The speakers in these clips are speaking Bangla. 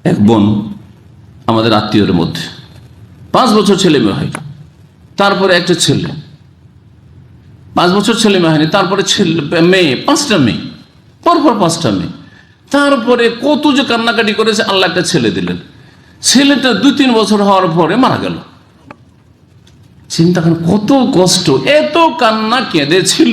এক বোন আমাদের আত্মীয়ের মধ্যে 5 বছর ছেলে মেয়ে হয়, তারপরে একটা ছেলে, 5 বছর ছেলে মেয়ে হয়নি, তারপরে মেয়ে 5টা মেয়ে, পরপর 5টা মেয়ে, তারপরে কত যে কান্নাকাটি করেছে, আল্লাহ একটা ছেলে দিলেন। ছেলেটা 2-3 বছর হওয়ার পরে মারা গেল। চিন্তা করেন কত কষ্ট, এত কান্না কেঁদেছিল।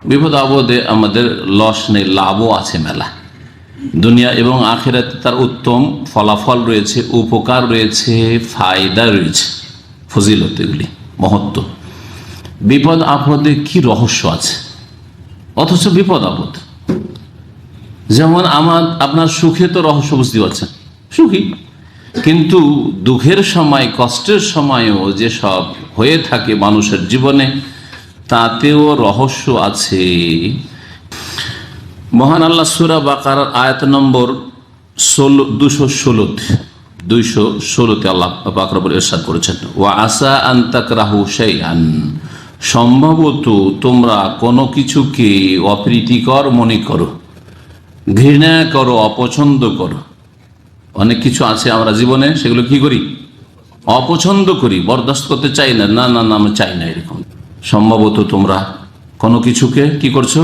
বিপদ আপদে আমাদের লস নেই, লাভও আছে মেলা। দুনিয়া এবং আখিরাতে তার উত্তম ফলাফল রয়েছে, উপকার রয়েছে, ফায়দা রয়েছে, ফজিলত, এগুলি মহত্ব। বিপদ আপদে কি রহস্য আছে, অথচ বিপদ আপদ। যেমন আপনার সুখে তো রহস্য বুঝতে পারছেন, সুখী, কিন্তু দুঃখের সময়, কষ্টের সময়ও যে সব হয়ে থাকে মানুষের জীবনে, তাতেও রহস্য আছে। মহান আল্লাহ সূরা বাকারার আয়াত নম্বর 216 আল্লাহ পাক রব্বুল ইরশাদ করেছেন, ওয়া আসা আন তাকরাহু শাইআন, সম্ভবত তোমরা কোনো কিছুকে অপ্রীতিকর মনে করো, ঘৃণা করো, অপছন্দ করো। অনেক কিছু আছে আমরা জীবনে, সেগুলো কি করি, অপছন্দ করি, বরদাস্ত করতে চাই না, না না না আমি চাই না, এরকম। সম্ভবত তোমরা কোনো কিছুকে কি করছো,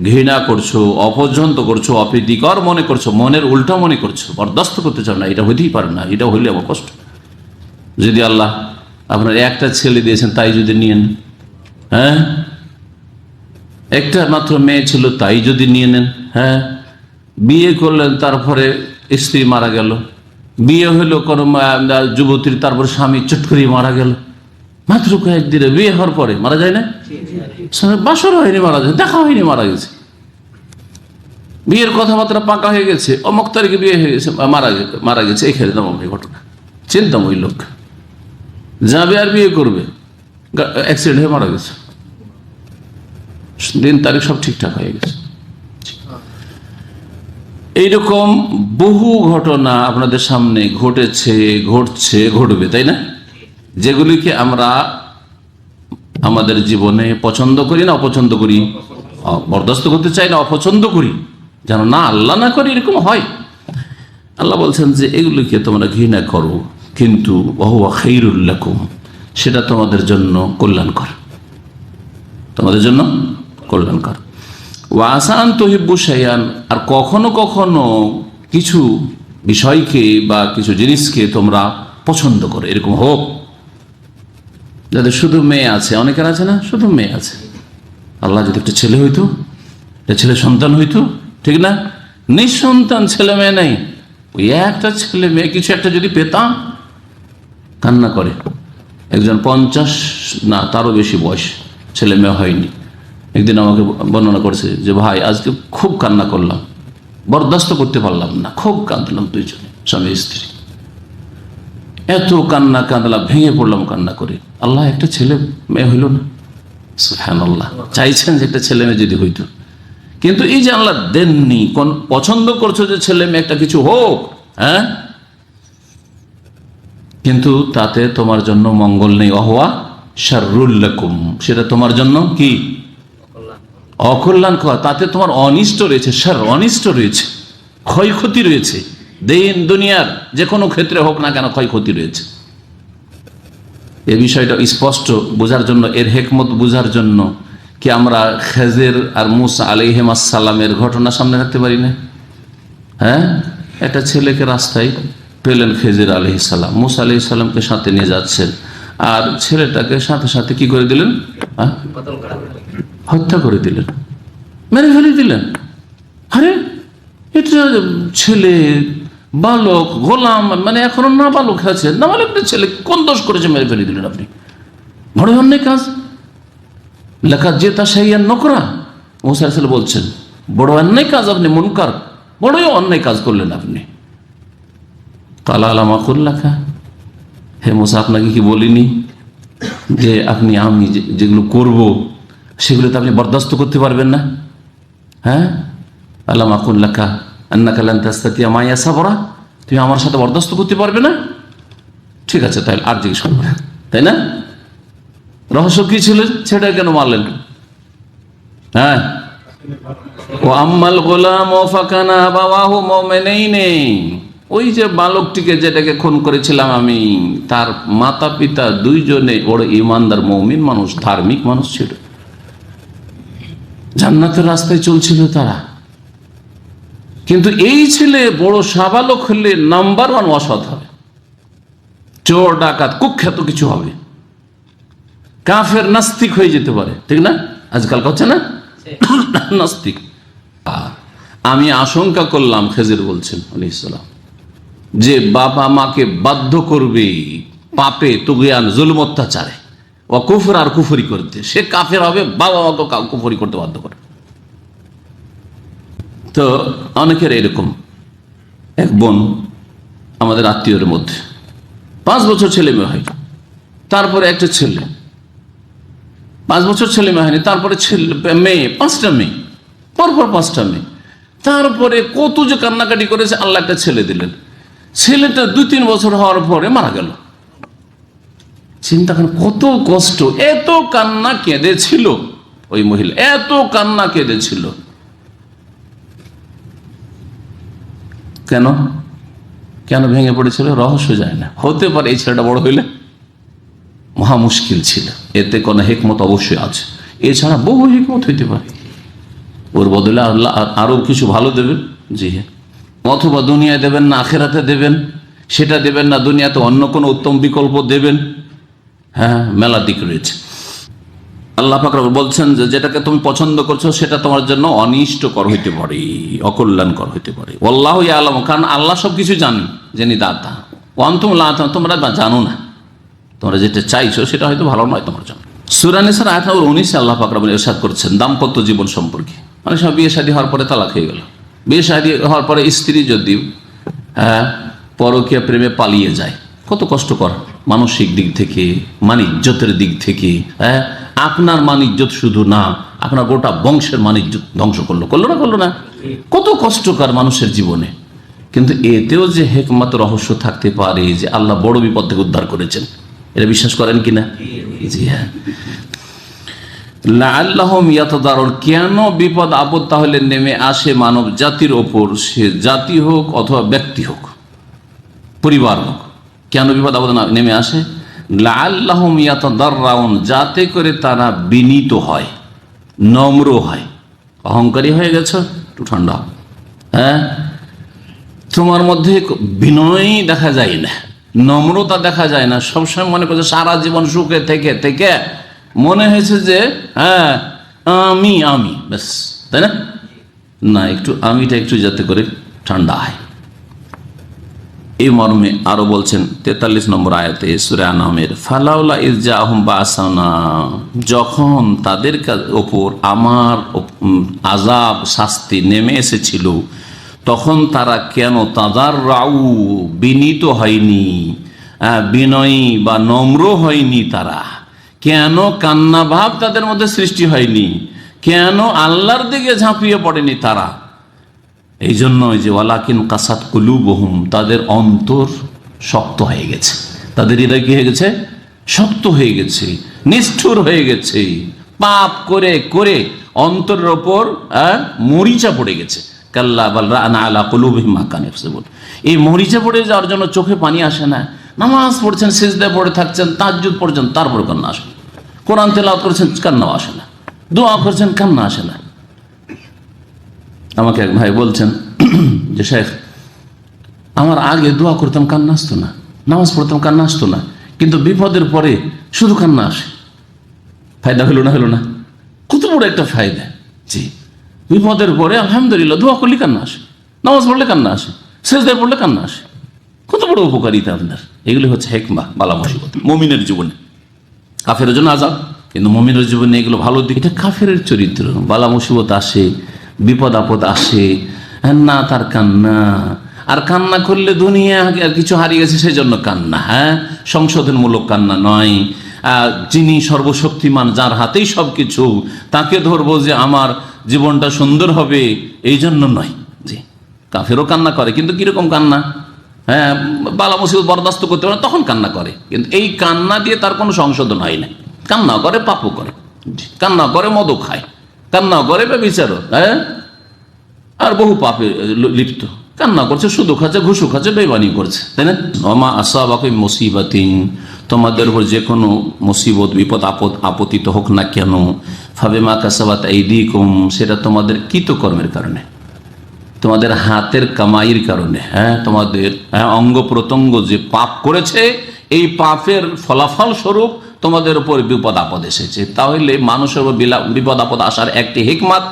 ঘৃণা করছো, অপছন্দ করছো, অপ্রীতিকর মনে করছো, মনের উল্টা মনে করছো, বরদাস্ত করতে চাও না, এটা হইতেই পারে না, এটা হইলে আমার কষ্ট। যদি আল্লাহ আপনার একটা ছেলে দিয়েছেন, তাই যদি নিয়ে নেন, হ্যাঁ, একটা মাত্র মেয়ে ছিল, তাই যদি নিয়ে নেন, হ্যাঁ, বিয়ে করলেন, তারপরে স্ত্রী মারা গেল, বিয়ে হইলো কোনো যুবতীর, তারপর স্বামী চট করে মারা গেল, মাত্র কয়েকদিনে বিয়ে হওয়ার পরে মারা যায় না, বাসর হয়নি মারা যায়, দেখা হয়নি মারা গেছে, বিয়ের কথাবার্তা পাকা হয়ে গেছে, অমুক তারিখে বিয়ে হয়ে গেছে, মারা গেছে, এই খেলে নাম ঘটনা। চিন্তাম ওই লোক যাবে আর বিয়ে করবে, অ্যাক্সিডেন্ট হয়ে মারা গেছে, দিন তারিখ সব ঠিকঠাক হয়ে গেছে। এইরকম বহু ঘটনা আপনাদের সামনে ঘটেছে, ঘটছে, ঘটবে, তাই না? যেগুলিকে আমরা আমাদের জীবনে পছন্দ করি না অপছন্দ করি, বরদাস্ত করতে চাই না, অপছন্দ করি, যেন না আল্লাহ না করি, এরকম হয়। আল্লাহ বলছেন যে এগুলিকে তোমরা ঘৃণা করো, কিন্তু ওহুয়া খাইরুল লাকুম, সেটা তোমাদের জন্য কল্যাণকর, তোমাদের জন্য কল্যাণকর। ওয়াসান তুহিব্বু শাইআন, আর কখনো কখনো কিছু বিষয়কে বা কিছু জিনিসকে তোমরা পছন্দ করো, এরকম হোক। যাদের শুধু মেয়ে আছে, অনেকের আছে না, শুধু মেয়ে আছে, আল্লাহ যদি একটা ছেলে হইতো, একটা ছেলে সন্তান হইতো, ঠিক না? নিঃসন্তান ছেলে মেয়ে নেই, ওই একটা ছেলে মেয়ে কিছু একটা যদি পেতাম, কান্না করে। একজন 50 না তারও বেশি বয়স, ছেলে মেয়ে হয়নি, একদিন আমাকে বর্ণনা করেছে যে ভাই আজকে খুব কান্না করলাম, বরদাস্ত করতে পারলাম না, খুব কাঁদলাম, দুইজনে স্বামী স্ত্রী, এত কান্না কাঁদলাম, ভেঙে পড়লাম কান্না করে, আল্লাহ একটা ছেলে মেয়ে হইল না। সুবহানাল্লাহ, চাইছেন যে একটা ছেলে মেয়ে যদি হইতো, কিন্তু এই যে আল্লাহ দেননি, কোন পছন্দ করছো যে ছেলে মেয়ে একটা কিছু হোক, হ্যাঁ, কিন্তু তাতে তোমার জন্য মঙ্গল নেই, অহুয়া শাররুল লাকুম, সেটা তোমার জন্য কি অকল্যাণকর, তাতে তোমার অনিষ্ট রয়েছে, শার, অনিষ্ট রয়েছে, ক্ষয়ক্ষতি রয়েছে, দিন দুনিয়ার যে কোনো ক্ষেত্রে হোক না কেন ক্ষয়ক্ষতি রয়েছে। এই বিষয়টা স্পষ্ট বোঝার জন্য, এর হেকমত বোঝার জন্য কি আমরা খেজের আর মুসা আলাইহিস সালামের ঘটনা সামনে রাখতে পারি না? হ্যাঁ, একটা ছেলেকে রাস্তায় পেলেন খেজের আলাইহিস সালাম, মুসা আলাইহিস সালামকে সাথে নিয়ে যাচ্ছেন, আর ছেলেটাকে সাথে সাথে কি করে দিলেন, হত্যা করে দিলেন, মেরে ফেলে দিলেন। আরে এটা ছেলে, বালক, গোলাম, মানে এখনো না বালক আছে, না বালক ছেলে, কোন দোষ করেছে মেরে ফেলে দিলেন আপনি? বড় অন্যায় কাজ, লেখা যে তা সেই নকরা, মুসা আলাইহিস সালাম বলছেন বড় অন্যায় কাজ, আপনি মুনকার, বড়ই অন্যায় কাজ করলেন আপনি। কালা আলামা কুল্লাকা, হে মুসা আপনাকে কি বলিনি যে আপনি আমি যেগুলো করব সেগুলো তো আপনি বরদাস্ত করতে পারবেন না? হ্যাঁ, আলামা কুল্লাকা আন্নাকা লান তাস্তাতিয়া মাইয়া সাবরা, তুমি আমার সাথে বরদাস্ত করতে পারবে না? ঠিক আছে, তাই আর জিজ্ঞেস করবো না, তাই না? রহস্য কি ছিল, সেটা কেন মারলেন? হ্যাঁ, ও আম্মাল গোলাম ও ফাকানা বাবাহু মুমিনাইনি, ওই যে বালকটিকে যেটাকে খুন করেছিলাম আমি, তার মাতা পিতা দুইজনে বড় ইমানদার মুমিন মানুষ, ধার্মিক মানুষ ছিল, জান্নাতের রাস্তায় চলছিল তারা। কিন্তু এই ছেলে বড় সাবালক হলে নাম্বার ওয়ান অসৎ হবে, চোর ডাকাত কুখ্যাত কিছু হবে, কাফের নাস্তিক হয়ে যেতে পারে, ঠিক না? আজকাল হচ্ছে না নাস্তিক। আমি আশঙ্কা করলাম, খেজির বলছেন আলাইহিস সালাম, যে বাবা মাকে বাধ্য করবে পাপে, তুগয়ান, জুলম, অত্যাচারে, ও কুফর আর কুফরি করতে, সে কাফের হবে, বাবা মাকে কুফরি করতে বাধ্য করে। তো অনেকের এরকম। এক বোন আমাদের আত্মীয়ের মধ্যে 5 বছর ছেলে মেয়ে হয়, তারপরে একটা ছেলে, 5 বছর ছেলে মেয়ে হয়নি, তারপরে মেয়ে 5টা মেয়ে, পরপর 5টা মেয়ে, তারপরে কত যে কান্নাকাটি করেছে, আল্লাহ একটা ছেলে দিলেন। ছেলেটা 2-3 বছর হওয়ার পরে মারা গেল। চিন্তা করেন কত কষ্ট, এত কান্না কেঁদেছিল ওই মহিলা, এত কান্না কেঁদেছিল। কেন কেন ভেঙে পড়েছিল রহস্য যায় না। হতে পারে এই ছেলেটা বড় হইলে মহা মুশকিল ছিল, এতে কোনো হিকমত অবশ্যই আছে, এছাড়া বহু হিকমত হইতে পারে, ওর বদলে আল্লাহ আরো কিছু ভালো দেবেন। জি হ্যাঁ, অথবা দুনিয়ায় দেবেন না আখেরাতে দেবেন, সেটা দেবেন না দুনিয়াতে অন্য কোনো উত্তম বিকল্প দেবেন। হ্যাঁ, মেলা দিক রয়েছে। আল্লাহ পাক বলছেন যে যেটাকে তুমি পছন্দ করছো সেটা তোমার জন্য অনিষ্টকর হইতে পারে, অকল্যাণকর হইতে পারে। আল্লাহ আলম, কারণ আল্লাহ সবকিছু জানেন, জেনে দাতা ওয়ান্তুম লা তা'লামুন, তোমরা জানো না, তোমরা যেটা চাইছো সেটা হয়তো ভালো নয় তোমার জন্য। সূরা নিসার আয়াত নম্বর 19 আল্লাহ পাক রব্বুল ইরশাদ করছেন দাম্পত্য জীবন সম্পর্কে। অনেক সময় বিয়ে শাদী হওয়ার পরে তালাক হয়ে গেল, বিয়ে শাদী হওয়ার পরে স্ত্রী যদি পরকীয়া প্রেমে পালিয়ে যায়, কত কষ্টকর মানসিক দিক থেকে, মানিজ্যতের দিক থেকে। আপনার মানিজ্যত শুধু না, আপনার গোটা বংশের মানিজ্যত ধ্বংস করলো না, কত কষ্টকর মানুষের জীবনে। কিন্তু এতেও যে হিকমত রহস্য থাকতে পারে যে আল্লাহ বড় বিপদ থেকে উদ্ধার করেছেন, এটা বিশ্বাস করেন কিনা? জি হ্যাঁ। লাআল্লাহুম ইয়াতাদারুন, কেন বিপদ আপদ তাহলে নেমে আসে মানব জাতির ওপর, সে জাতি হোক অথবা ব্যক্তি হোক, পরিবার হোক, কেন বিপদ আপদ নেমে আসে? লাআল্লাহুম ইয়াতাদাররাউন, যাতে করে তারা বিনীত হয়, নম্র হয়। অহংকারী হয়ে গেছে, একটু ঠান্ডা। হ্যাঁ, তোমার মধ্যে বিনয়ই দেখা যায় না, নম্রতা দেখা যায় না, সবসময় মনে করছে সারা জীবন সুখে থেকে থেকে মনে হয়েছে যে হ্যাঁ আমি ব্যাস, তাই না? না, একটু আমিটা একটু যাতে করে ঠান্ডা হয়। এই মর্মে আরো বলছেন 43 নম্বর আয়াতে সূরা আনআমের, ফালাউলা ইয জাআহুম বা'সানা, যখন তাদের ওপর আমার আযাব শাস্তি নেমে এসেছিল, তখন তারা কেন তাদাররাউ, বিনীত হয়নি, বিনয়ী বা নম্র হয়নি, তারা কেন কান্না ভাব তাদের মধ্যে সৃষ্টি হয়নি, কেন আল্লাহর দিকে ঝাঁপিয়ে পড়েনি তারা? এই জন্য যে ওয়ালাকিন কাসাত কুলুবুহুম, তাদের অন্তর শক্ত হয়ে গেছে, তাদের হৃদয় কি হয়ে গেছে? শক্ত হয়ে গেছে, নিষ্ঠুর হয়ে গেছে, পাপ করে করে অন্তরের ওপর মরিচা পড়ে গেছে। কাল্লা বাল রানা আলা কুলুবিহিম মা কানু ইয়াকসিবুন, এই মরিচা পড়ে যাওয়ার জন্য চোখে পানি আসে না। নামাজ পড়ছেন, সিজদায় পড়ে থাকছেন, তাহাজ্জুদ পড়ছেন, তারপরে কান্না আসে না। কোরআন তেলাওয়াত করছেন, কান্না আসে না। দোয়া করছেন, কান্না আসে না। আমাকে এক ভাই বলছেন যে শেখ, আমার আগে দোয়া করতাম কান্না আসতো না, নামাজ পড়তাম কান্না আসতো না, কিন্তু বিপদের পরে শুধু কান্না আসে। ফায়দা হলো না? কত বড় একটা ফায়দা। জি, বিপদের পরে আলহামদুলিল্লাহ দোয়া করলে কান্না আসে, নামাজ পড়লে কান্না আসে, সিজদায় পড়লে কান্না আসে। কত বড় উপকারিতা আপনার। এগুলি হচ্ছে হিকমা, বালা মুসিবত মুমিনের জীবনে। কাফের জন্য আযাব, কিন্তু মুমিনের জীবনে এগুলো ভালো দিক। এটা কাফের চরিত্র। বালা মুসিবত আসে, বিপদ আপদ আসে, না তার কান্না, আর কান্না করলে দুনিয়া আর কিছু হারিয়ে গেছে সেই জন্য কান্না। হ্যাঁ, সংশোধনমূলক কান্না নয়। যিনি সর্বশক্তিমান, যার হাতেই সব কিছু, তাকে ধরবো যে আমার জীবনটা সুন্দর হবে, এই জন্য নয়। জি, কাফেরও কান্না করে, কিন্তু কিরকম কান্না? হ্যাঁ, বালা মুসিবত বরদাস্ত করতে পারে তখন কান্না করে, কিন্তু এই কান্না দিয়ে তার কোনো সংশোধন হয় না। কান্না করে, পাপও করে, কান্না করে, মদও খায়, কান্নাও করে বা বিচারও, হ্যাঁ, আর বহু পাপে লিপ্ত, কান্না করছে, সুদু খাচ্ছে, ঘুষু খাচ্ছে, বেইমানি করছে, তাই না? ওমা আসাবাকুম মিন মুসিবাতিন, তোমাদের উপর যে কোনো মুসিবত, বিপদ, আপতিত হোক না কেন, ফাবিমা কাসাবাত আইদিকুম, সেটা তোমাদের কৃতকর্মের কারণে, তোমাদের হাতের কামাইয়ের কারণে, হ্যাঁ, তোমাদের অঙ্গ প্রত্যঙ্গ যে পাপ করেছে, এই পাপের ফলাফল স্বরূপ তোমাদের উপর বিপদ আপদ এসেছে। তাহলে মানুষের উপর বিপদ আপদ আসার একটি হিকমত,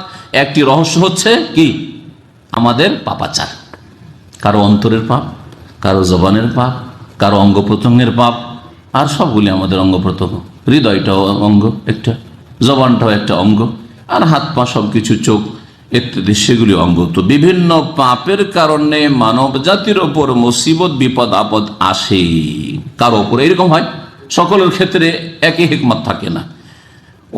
একটি রহস্য হচ্ছে কি? আমাদের পাপাচার, কারো অন্তরের পাপ, কারো জবানের পাপ, কারো অঙ্গ প্রত্যঙ্গের পাপ, আর সবগুলি আমাদের অঙ্গ প্রত্যঙ্গ। হৃদয়টাও অঙ্গ একটা, জবানটাও একটা অঙ্গ, আর হাত পা সবকিছু, চোখ ইত্যাদি সেগুলি অঙ্গ। তো বিভিন্ন পাপের কারণে মানব জাতির ওপর মুসিবত, বিপদ আপদ আসে। কারো ওপর এরকম হয়, সকলের ক্ষেত্রে একই হিকমত থাকে না।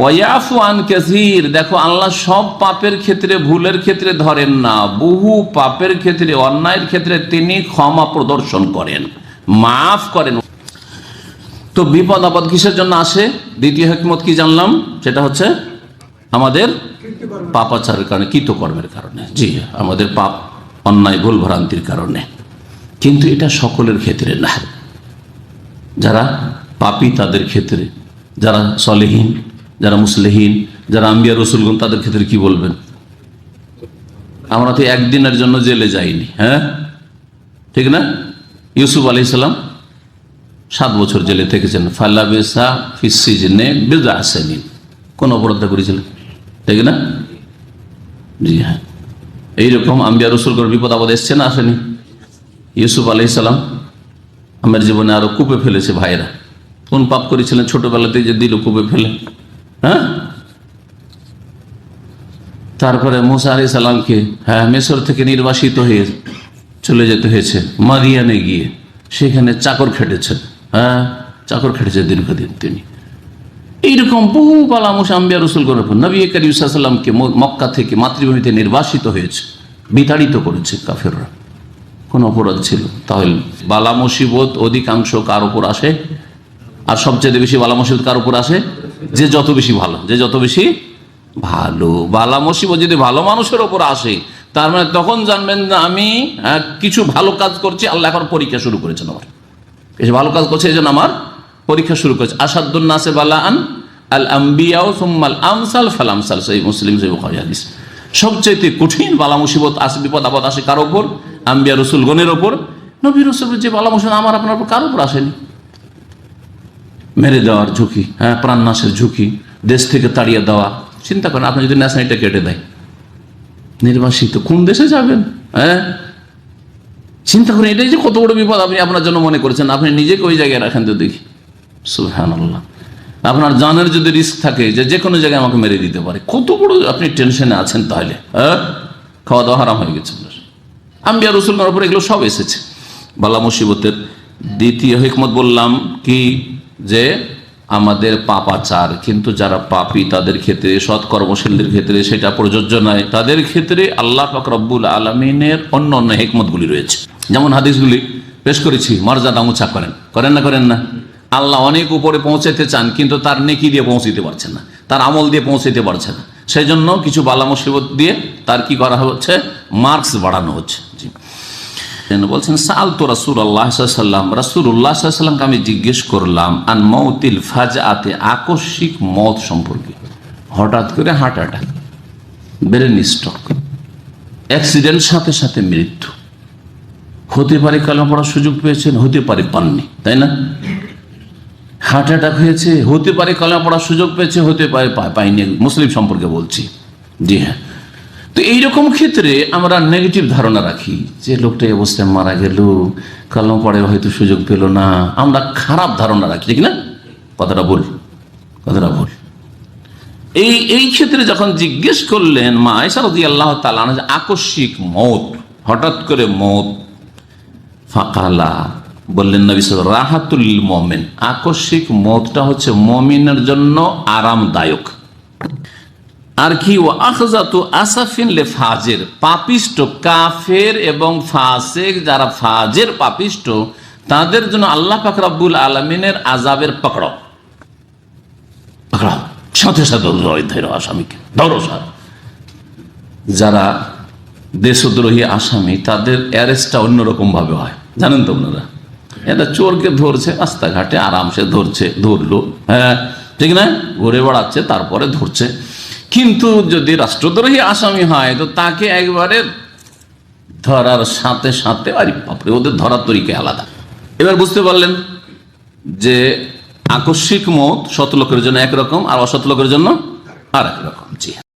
ওয়াফু আন কাসীর, দেখো আল্লাহ সব পাপের ক্ষেত্রে, ভুলের ক্ষেত্রে ধরেন না, বহু পাপের ক্ষেত্রে, অন্যায়ের ক্ষেত্রে তিনি ক্ষমা প্রদর্শন করেন, মাফ করেন। তো বিপদ আপদ কিসের জন্য আসে? দ্বিতীয় হিকমত কি জানলাম, সেটা হচ্ছে আমাদের পাপাচারের কারণে, কৃতকর্মের কারণে। জি, আমাদের পাপ, অন্যায়, ভুল ভ্রান্তির কারণে। কিন্তু এটা সকলের ক্ষেত্রে না। যারা পাপী তাদের ক্ষেত্রে, যারা সলেহীন, যারা মুসলিহীন, যারা আম্বিয়া রসুলগণ, তাদের ক্ষেত্রে কি বলবেন? আমরা তো একদিনের জন্য জেলে যাইনি, হ্যাঁ, ঠিক না? ইউসুফ আলাইহিস সালাম 7 বছর জেলে থেকেছেন। ফালাবিসা ফিস সিজনে বিদআ সিনিন, কোন অপরাধ করেছিলেন, ঠিক না? জি হ্যাঁ, এইরকম আম্বিয়া রসুলগণ বিপদ আপদ এসছে না, আসেনি? ইউসুফ আলাইহিস সালাম আমার জীবনে আরো কূপে ফেলেছে ভাইরা। কোন পাপ করেছিলেন ছোটবেলাতে যে দিল কূপে ফেলে, হ্যাঁ? তারপরে মুসা আলাইহিস সালামকে, হ্যাঁ, মিশর থেকে নির্বাসিত হয়ে চলে যেতে হয়েছে মাদিয়ানে গিয়ে, সেখানে চাকর খেটেছেন, হ্যাঁ, চাকর খেটেছে দীর্ঘদিন তিনি। এইরকম বহু বালামুস আম্বিয়া রসুলগণ, নবী করিম সাল্লাল্লাহু আলাইহি ওয়াসাল্লামকে মক্কা থেকে, মাতৃভূমিতে নির্বাসিত হয়েছে, বিতাড়িত করেছে কাফেররা। কোন অপরাধ ছিল? তাহলে বালা মুসিবত অধিকাংশ কার উপর আসে? আর সবচেয়ে বেশি বালা মুসিবত কার উপর আসে? যে যত বেশি ভালো, যে যত বেশি ভালো। বালা মুসিবত যদি ভালো মানুষের উপর আসে, তার মানে তখন জানবেন যে আমি কিছু ভালো কাজ করছি, আল্লাহ এখন পরীক্ষা শুরু করেছেন আমার, কিছু ভালো কাজ করছে, এই জন্য আমার পরীক্ষা শুরু করেছে। আসাদুন নাসে বালাআন আল আম্বিয়াউ সুম্মাল আমসাল ফাল আমসাল, সহিহ মুসলিম, সহিহ বুখারী হাদিস। সবচেয়ে কঠিন বালা মুসিবত আসে, বিপদ আপদ আসে কার উপর? আম্বিয়া রসুলগণের ওপর। নবী রসুলের যে বালা মুসিবত আমার আপনার উপর কার উপর আসেনি? মেরে দেওয়ার ঝুঁকি, হ্যাঁ, প্রাণনাশের ঝুঁকি, দেশ থেকে তাড়িয়ে দেওয়া। চিন্তা করেন, আপনি যদি ন্যাশনালিটা কেটে দেয়, নির্বাসিত, কোন দেশে যাবেন? হ্যাঁ, চিন্তা করেন, এটাই যে কত বড় বিপদ আপনি আপনার জন্য মনে করেছেন। আপনি নিজেকে ওই জায়গায় রাখেন তো দেখি, সুবহানাল্লাহ। আপনার জানের যদি রিস্ক থাকে যে কোনো জায়গায় আমাকে মেরে দিতে পারে, কত বড় আপনি টেনশনে আছেন। তাহলে হ্যাঁ, খাওয়া দাওয়া হারাম হয়ে গেছে। আম্বিয়া রসুলের উপর এগুলো সব এসেছে বালা মুসিবতের। দ্বিতীয় হিকমত বললাম কি, যে আমাদের পাপাচার। কিন্তু যারা পাপী তাদের ক্ষেত্রে, সৎকর্মশীলদের ক্ষেত্রে সেটা প্রযোজ্য নয়। তাদের ক্ষেত্রে আল্লাহ পাক রব্বুল আলামিনের অন্য অন্য হিকমতগুলি রয়েছে। যেমন হাদিসগুলি পেশ করেছি, মর্যাদা উঁচা করেন, করেন না? করেন না? আল্লাহ অনেক উপরে পৌঁছাতে চান, কিন্তু তার নেকি দিয়ে পৌঁছতে পারছেন না, তার আমল দিয়ে পৌঁছতে পারছে না। সেই জন্য কিছু বালা মুসিবত দিয়ে তার কি করা হচ্ছে? মার্কস বাড়ানো হচ্ছে। জি, বলছেন সাআলতু রাসূলুল্লাহ সাল্লাল্লাহু আলাইহি ওয়াসাল্লাম, রাসূলুল্লাহ সাল্লাল্লাহু আলাইহি ওয়াসাল্লামকে আমি জিজ্ঞেস করলাম, আন মাউতিল ফাজআতে, আকস্মিক মত সম্পর্কে। হঠাৎ করে heart attack, brain stroke, accident, সাথে সাথে মৃত্যু। হতে পারে কালেমা পড়ার সুযোগ পেয়েছেন, হতে পারে পাননি, তাই না? হার্ট অ্যাটাক হয়েছে, হতে পারে কালেমা পড়ার সুযোগ পেয়েছে, হতে পারে পাইনি। মুসলিম সম্পর্কে বলছি। জি হ্যাঁ। তো এইরকম ক্ষেত্রে আমরা নেগেটিভ ধারণা রাখি যে লোকটা এই অবস্থায় মারা গেল, কালেমা পড়ে হয়তো সুযোগ পেল না। আমরা খারাপ ধারণা রাখি, ঠিক না? কথাটা ভুল, কথাটা ভুল। এই ক্ষেত্রে যখন জিজ্ঞেস করলেন মা আয়েশা রাদিয়াল্লাহু তাআলা আনহা, আকস্মিক মত, হঠাৎ করে মত, ফাকালা, বললেন নবী সাল্লাল্লাহু আলাইহি ওয়াসাল্লাম, রাহাতুল মুমিন, আকস্মিক মতটা হচ্ছে মুমিনের জন্য আরামদায়ক। আর কি, ও আখজাতু আসাফিন লে ফাজের, পাপিষ্ট, কাফের এবং ফাসিক, যারা ফাজের পাপিষ্ট, তাদের জন্য আল্লাহ পাক রব্বুল আলামিনের আযাবের পকড়াও, পকড়াও, সাথে সাথে ধরো আসামিকে, ধরো, যারা দেশদ্রোহী আসামি তাদের অ্যারেস্টটা অন্যরকম ভাবে হয়, জানেন তো আপনারা। এটা চোরকে ধরছে রাস্তাঘাটে, আরামসে ধরলো, হ্যাঁ ঠিক না, ঘুরে বেড়াচ্ছে, তারপরে ধরছে। কিন্তু যদি রাষ্ট্রদ্রোহী আসামি হয় তো তাকে একবারে ধরার সাথে সাথে, আরে বাপরে, ওদের ধরার তরিকা আলাদা। এবার বুঝতে পারলেন যে আকস্মিক মত সৎ লোকের জন্য একরকম আর অসৎ লোকের জন্য আর এক রকম। জি।